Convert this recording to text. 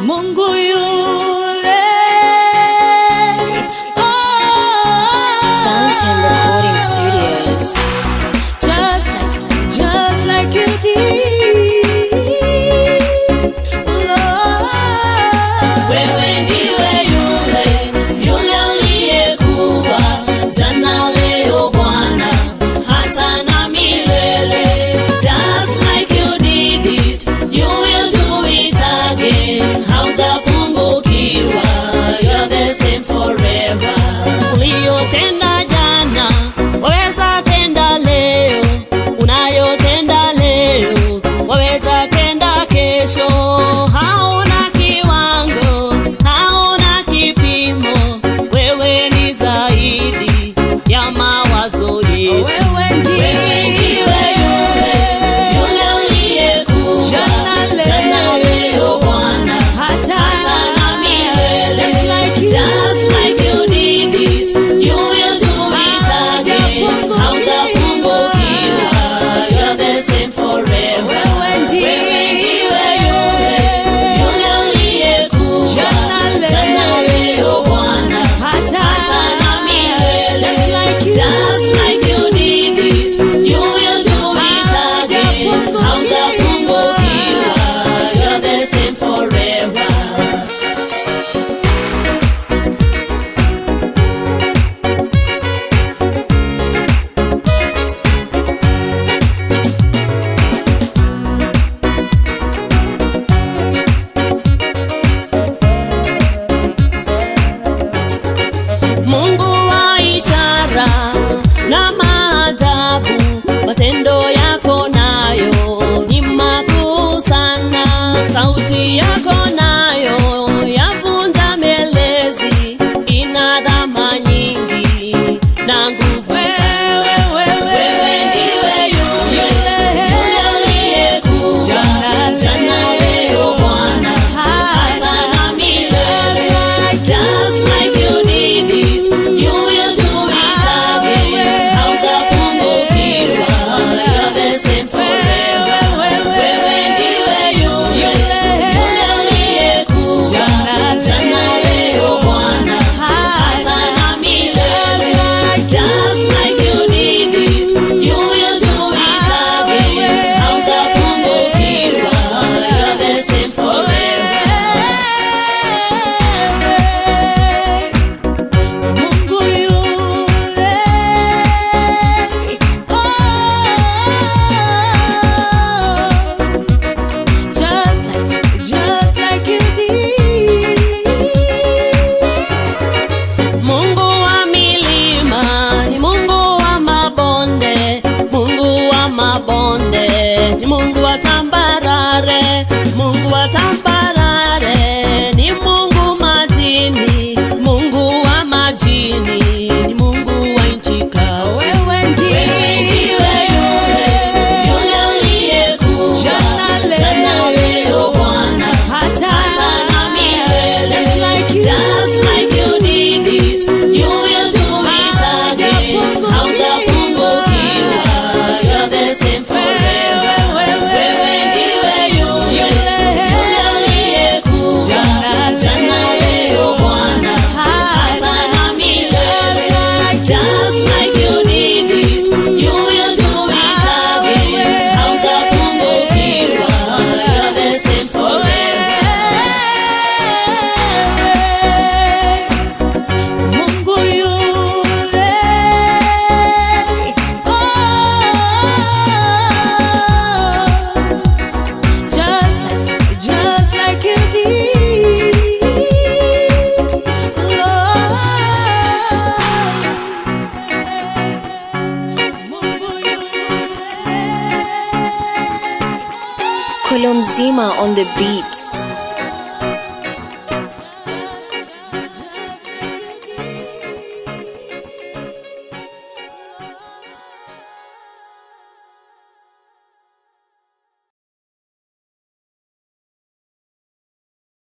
Mungu yule. Fountain Recording Studios. Just like you did. Wewe ndiwe yule uliyekuwa jana, leo, Bwana, hata na milele. Just like you did it, you will do it again. Hautapungukiwa, you're the same forever. Uliyotenda jana, waweza tenda leo. Unayotenda leo, waweza tenda kesho. Hauna kiwango, hauna kipimo. Wewe ni zaidi ya mawazo yetu. Wewe ndiwe yule uliyekuwa jana, leo, Bwana, hata na milele. Just like you did it, you will do it again. Hautapungukiwa, you're the same forever. Wewe ndiwe yule uliyekuwa jana, leo, Bwana, hata na milele. Just like you did it, you will do it again. Hautapungukiwa, you're the same forever. Mungu wa ishara na maajabu, matendo yako nayo ni makuu sana. Sauti yako nayo yavunja melezi, ina dhama nyingi na nguvu sana. Wewe ndiwe yule uliyekuwa jana, leo, Bwana, hata na milele. Just like you did it, you will do it again. Hautapungukiwa, you're the same forever. Wewe ndiwe yule uliyekuwa jana, leo, Bwana, hata na milele. Just like you did it, you will do it again. Hautapungukiwa, you're the same forever. Mungu yule. Just like you did. Mungu wa milima ni Mungu wa mabonde, Mungu wa mabonde ni Mungu wa tambarare, Mungu wa tambarare ni Mungu majini, Mungu wa majini ni Mungu wa nchi kavu. Wewe ndiwe Yule uliyekuwa jana, leo, Bwana, hata na milele. Just like you did it, you will do it again. Hautapungukiwa, you're the same forever. Wewe ndiwe yule uliyekuwa jana, leo, Bwana, hata na milele. Just like you did it, you will do it again. Hautapungukiwa, you're the same forever. Mungu yule. Just like you did. Mungu yule. Kolomzima on the beat.